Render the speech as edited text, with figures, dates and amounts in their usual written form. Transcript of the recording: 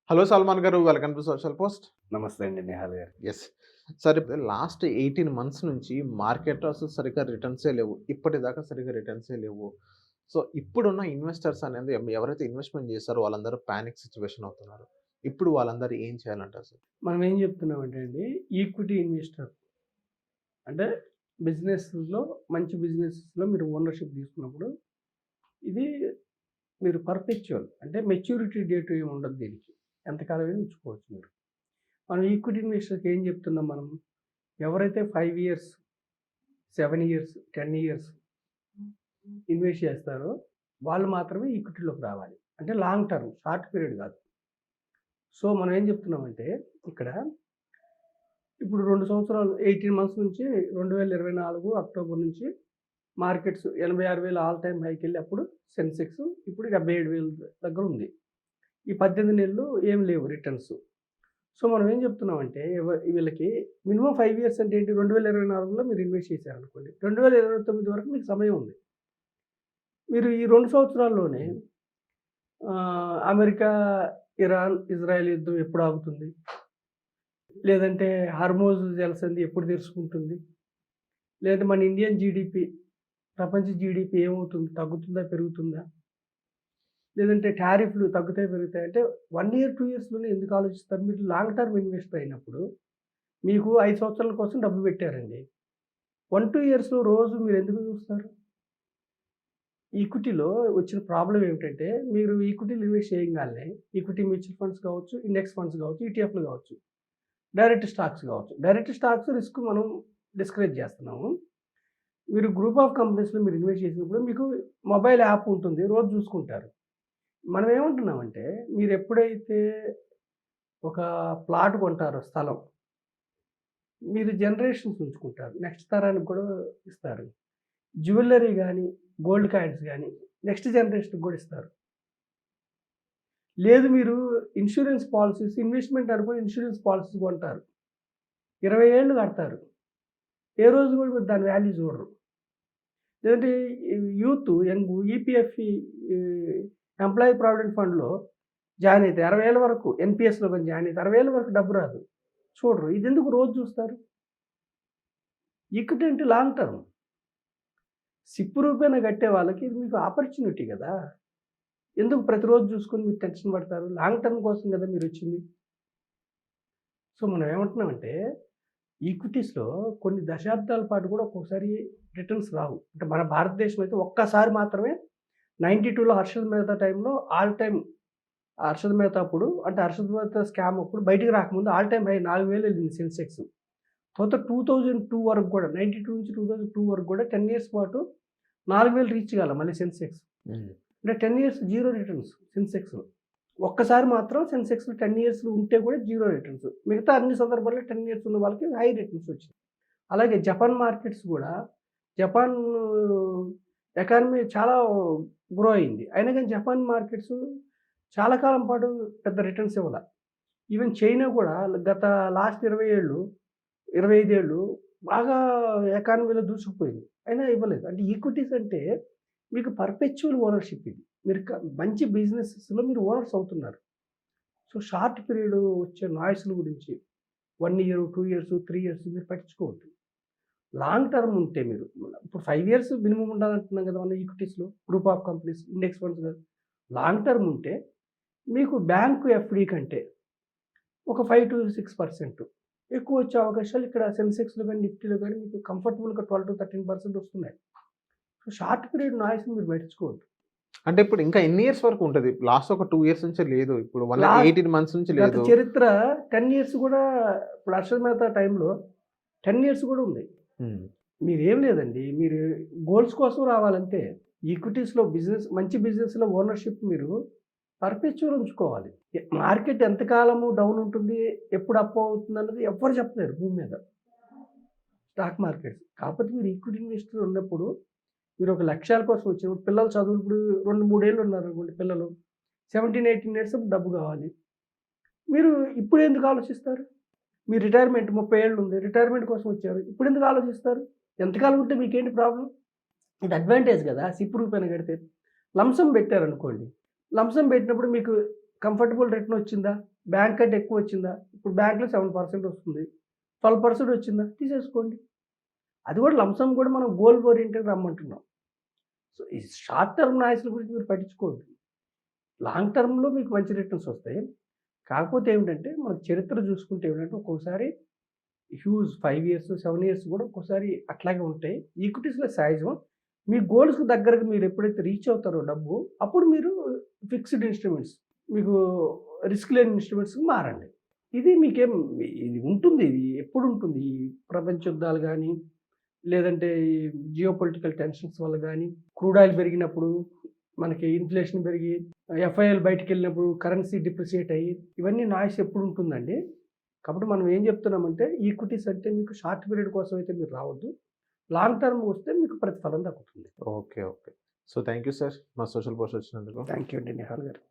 Hello Salman గారు. Welcome to social post. నమస్తే అండి నిహాల్ గారు. యెస్. సార్ ఇప్పుడు లాస్ట్ 18 మంత్స్ నుంచి మార్కెట్ అసలు సరిగ్గా రిటర్న్సే లేవు. ఇప్పటిదాకా సరిగ్గా రిటర్న్సే లేవు. సో, ఇప్పుడున్న ఇన్వెస్టర్స్ అనేది ఎవరైతే ఇన్వెస్ట్‌మెంట్ చేసారో వాళ్ళందరూ పానిక్ సిట్యుయేషన్ అవుతున్నారు. ఇప్పుడు వాళ్ళందరూ ఏం చేయాలంటారు సార్? మనం ఏం చెప్తున్నామంటే అండి, ఈక్విటీ ఇన్వెస్టర్ అంటే మంచి బిజినెసెస్‌లో మీరు ఓనర్‌షిప్ తీసుకున్నప్పుడు ఇది మీరు పర్పెచ్యువల్ అంటే మెచ్యూరిటీ డేట్ ఏమి ఉండదు దీనికి. ఎంతకాలమైనా ఉంచుకోవచ్చు మీరు. మనం ఈక్విటీ ఇన్వెస్టర్‌కి ఏం చెప్తున్నాం మనం? ఎవరైతే 5 ఇయర్స్, 7 ఇయర్స్, 10 ఇయర్స్ ఇన్వెస్ట్ చేస్తారో వాళ్ళు మాత్రమే ఈక్విటీలోకి రావాలి. అంటే లాంగ్ టర్మ్, షార్ట్ పీరియడ్ కాదు. సో, మనం ఏం చెప్తున్నామంటే ఇక్కడ ఇప్పుడు 2 సంవత్సరాలు 18 మంత్స్ నుంచి 2024 అక్టోబర్ నుంచి మార్కెట్స్ 86,000 ఆల్ టైమ్ హైకెళ్ళి అప్పుడు సెన్సెక్స్ ఇప్పుడు 77,000 దగ్గర ఉంది. ఈ 18 నెలలు ఏం లేవు రిటర్న్స్. సో, మనం ఏం చెప్తున్నామంటే వీళ్ళకి మినిమమ్ 5 ఇయర్స్ అంటే ఏంటి? 2024లో మీరు ఇన్వెస్ట్ చేశారనుకోండి. 2029 వరకు మీకు సమయం ఉంది. మీరు ఈ 2 సంవత్సరాల్లోనే అమెరికా, ఇరాన్, ఇజ్రాయెల్ యుద్ధం ఎప్పుడు ఆగుతుంది? లేదంటే హార్మోజ్ జలసంధి ఎప్పుడు తెరుచుకుంటుంది? లేదంటే మన ఇండియన్ జీడీపీ, ప్రపంచ జీడీపీ ఏమవుతుంది? తగ్గుతుందా? పెరుగుతుందా? లేదంటే టారిఫ్లు తగ్గుతాయి, పెరుగుతాయి? అంటే 1 ఇయర్, 2 ఇయర్స్‌లోనే ఎందుకు ఆలోచిస్తారు? మీరు లాంగ్ టర్మ్ ఇన్వెస్టర్ అయినప్పుడు మీకు 5 సంవత్సరాల కోసం డబ్బు పెట్టారండి. 1, 2 ఇయర్స్‌లో రోజు మీరు ఎందుకు చూస్తారు? ఈక్విటీలో వచ్చిన ప్రాబ్లమ్ ఏమిటంటే మీరు ఈక్విటీలో ఇన్వెస్ట్ చేయంగానే ఈక్విటీ మ్యూచువల్ ఫండ్స్ కావచ్చు, ఇండెక్స్ ఫండ్స్ కావచ్చు, ఈటీఎఫ్లు కావచ్చు, డైరెక్ట్ స్టాక్స్ కావచ్చు. డైరెక్ట్ స్టాక్స్ రిస్క్ మనం డిస్కరేజ్ చేస్తున్నాము. మీరు గ్రూప్ ఆఫ్ కంపెనీస్‌లో మీరు ఇన్వెస్ట్ చేసినప్పుడు మీకు మొబైల్ యాప్ ఉంటుంది. రోజు చూసుకుంటారు. మనం ఏమంటున్నామంటే మీరు ఎప్పుడైతే ఒక ప్లాట్ కొంటారో స్థలం, మీరు జనరేషన్స్ ఉంచుకుంటారు. నెక్స్ట్ తరానికి కూడా ఇస్తారు. జ్యువెల్లరీ కానీ, గోల్డ్ కాయిన్స్ కానీ నెక్స్ట్ జనరేషన్‌కి కూడా ఇస్తారు. లేదు మీరు ఇన్సూరెన్స్ పాలిసీస్, ఇన్వెస్ట్‌మెంట్ అనుకుని ఇన్సూరెన్స్ పాలిసీస్ కొంటారు. 20 ఏళ్ళు కడతారు. ఏ రోజు కూడా మీరు దాని వాల్యూ చూడరు. లేదంటే యంగ్ ఈపీఎఫ్ ఎంప్లాయీ ప్రావిడెంట్ ఫండ్‌లో జాయిన్ అయితే 60 ఏళ్ళ వరకు ఎన్‌పీఎస్‌లో కానీ జాయిన్ అయితే 60 ఏళ్ళ వరకు డబ్బు రాదు. చూడరు. ఇది ఎందుకు రోజు చూస్తారు? ఈక్విటీ అంటే లాంగ్ టర్మ్. సిప్ రూపేణా కట్టే వాళ్ళకి ఇది మీకు ఆపర్చునిటీ కదా! ఎందుకు ప్రతిరోజు చూసుకొని మీరు టెన్షన్ పడతారు? లాంగ్ టర్మ్ కోసం కదా మీరొచ్చింది. సో, మనం ఏమంటున్నామంటే ఈక్విటీస్‌లో కొన్ని దశాబ్దాల పాటు కూడా ఒక్కొక్కసారి రిటర్న్స్ రావు. అంటే మన భారతదేశం అయితే ఒక్కసారి మాత్రమే 92లో హర్షద్ మెహతా టైంలో ఆల్ టైమ్ హర్షద్ మెహతా అప్పుడు అంటే హర్షద్ మెహతా స్కామ్ అప్పుడు బయటికి రాకముందు ఆల్ టైమ్ హై 4,000 వెళ్ళింది సెన్సెక్స్. తర్వాత 2002 వరకు కూడా 92 నుంచి 2002 వరకు కూడా 10 ఇయర్స్ పాటు 4,000 రీచ్ కాలే మళ్ళీ సెన్సెక్స్. అంటే 10 ఇయర్స్ జీరో రిటర్న్స్ సెన్సెక్స్‌లో. ఒక్కసారి మాత్రం సెన్సెక్స్‌లో 10 ఇయర్స్‌లో ఉంటే కూడా జీరో రిటర్న్స్. మిగతా అన్ని సందర్భాల్లో 10 ఇయర్స్ ఉన్న వాళ్ళకి హై రిటర్న్స్ వచ్చినాయి. అలాగే జపాన్ మార్కెట్స్ కూడా జపాన్ ఎకానమీ చాలా గ్రో అయింది. అయినా కానీ జపాన్ మార్కెట్స్ చాలా కాలం పాటు పెద్ద రిటర్న్స్ ఇవ్వల. ఈవెన్ చైనా కూడా గత లాస్ట్ 20 ఏళ్ళు, 25 ఏళ్ళు బాగా ఎకానమీలో దూసుకుపోయింది. అయినా ఇవ్వలేదు. అంటే ఈక్విటీస్ అంటే మీకు పర్పెచ్యువల్ ఓనర్‌షిప్ ఇది. మీరు మంచి బిజినెసెస్‌లో మీరు ఓనర్స్ అవుతున్నారు. సో, షార్ట్ పీరియడ్ వచ్చే నాయిస్‌ల గురించి 1 ఇయర్, 2 ఇయర్స్, 3 ఇయర్స్ మీరు పట్టించుకోవద్దు. లాంగ్ టర్మ్ ఉంటే మీరు ఇప్పుడు 5 ఇయర్స్ మినిమమ్ ఉండాలంటున్నాం కదా! మన ఈక్విటీస్‌లో group of companies, index funds కాదు. లాంగ్ టర్మ్ ఉంటే మీకు బ్యాంకు ఎఫ్‌డి కంటే ఒక 5-6% ఎక్కువ వచ్చే అవకాశాలు ఇక్కడ సెన్సెక్స్‌లో గాని, నిఫ్టీలో గాని మీకు కంఫర్టబుల్‌గా 12-13% వస్తున్నాయి. సో, షార్ట్ పీరియడ్ నాయిస్‌ని మీరు పట్టించుకోవద్దు. అంటే ఇప్పుడు ఇంకా ఎన్ని ఇయర్స్ వరకు ఉంటది? లాస్ట్ ఒక 2 ఇయర్స్ నుంచి లేదు. ఇప్పుడు 18 మంత్స్ నుంచి గత లేదు. చరిత్ర 10 ఇయర్స్ కూడా ఇప్పుడు హర్షద్ మెహతా టైంలో 10 ఇయర్స్ కూడా ఉంది. మీరేం లేదండి. మీరు గోల్స్ కోసం రావాలంతే. ఈక్విటీస్‌లో మంచి బిజినెస్‌లో ఓనర్‌షిప్ మీరు పర్పెచ్యువల్ ఉంచుకోవాలి. మార్కెట్ ఎంతకాలము డౌన్ ఉంటుంది, ఎప్పుడు అప్ అవుతుందన్నది ఎవ్వరు చెప్పలేరు భూమి మీద. Stock markets. కాకపోతే మీరు ఈక్విటీ ఇన్వెస్టర్ ఉన్నప్పుడు మీరు ఒక లక్ష్యాల కోసం వచ్చినప్పుడు పిల్లల చదువులు ఇప్పుడు 2, 3 ఏళ్ళు ఉన్నారనుకోండి పిల్లలు. 17, 18 ఇయర్స్ డబ్బు కావాలి. మీరు ఇప్పుడు ఎందుకు ఆలోచిస్తారు? మీ రిటైర్మెంట్ 30 ఏళ్ళు ఉంది. రిటైర్మెంట్ కోసం వచ్చారు. ఇప్పుడు ఎందుకు ఆలోచిస్తారు? ఎంతకాలం ఉంటే మీకేంటి ప్రాబ్లమ్? ఇది అడ్వాంటేజ్ కదా! సిప్ రూపేణా కడితే. లంసమ్ పెట్టారనుకోండి. లంసమ్ పెట్టినప్పుడు మీకు కంఫర్టబుల్ రిటర్న్ వచ్చిందా? బ్యాంక్ కంటే ఎక్కువ వచ్చిందా? ఇప్పుడు బ్యాంక్‌లో 7% వస్తుంది. 12% వచ్చిందా? తీసేసుకోండి. అది కూడా లంసమ్ కూడా మనం గోల్ ఓరియెంటెడ్ రమ్మంటున్నాం. సో, ఈ షార్ట్ టర్మ్ నాయిస్‌ల గురించి మీరు పట్టించుకోవద్దు. లాంగ్ టర్మ్‌లో మీకు మంచి రిటర్న్స్ వస్తాయి. కాకపోతే ఏమిటంటే, మన చరిత్ర చూసుకుంటే ఏమిటంటే, ఒక్కొక్కసారి హ్యూజ్ 5 ఇయర్స్, 7 ఇయర్స్ కూడా ఒక్కోసారి అట్లాగే ఉంటాయి. ఈక్విటీస్‌లో సహజం. మీ గోల్స్‌కి దగ్గరగా మీరు ఎప్పుడైతే రీచ్ అవుతారో డబ్బు, అప్పుడు మీరు ఫిక్స్డ్ ఇన్‌స్ట్రుమెంట్స్, మీకు రిస్క్ లేని ఇన్‌స్ట్రుమెంట్స్‌కి మారండి. ఇది మీకేం ఇది ఉంటుంది. ఇది ఎప్పుడుంటుంది. ఈ ప్రపంచ యుద్ధాలు గానీ, లేదంటే ఈ జియోపొలిటికల్ టెన్షన్స్ వల్ల గానీ, క్రూడ్ ఆయిల్ పెరిగినప్పుడు, మనకి ఇన్‌ఫ్లేషన్ పెరిగి, ఎఫ్ఐఎల్ బయటికెళ్ళినప్పుడు కరెన్సీ డిప్రిసియేట్ అయ్యి, ఇవన్నీ నాయిస్ ఎప్పుడుంటుందండి. కాబట్టి మనం ఏం చెప్తున్నామంటే, ఈక్విటీస్ అంటే మీకు షార్ట్ పీరియడ్ కోసం అయితే మీరు రావద్దు. లాంగ్ టర్మ్ వస్తే మీకు ప్రతిఫలం దక్కుతుంది. Okay. Okay. So, thank you sir. మా సోషల్ పోస్ట్ వచ్చినందుకు. థాంక్ యూ అండి నిహాల్ గారు.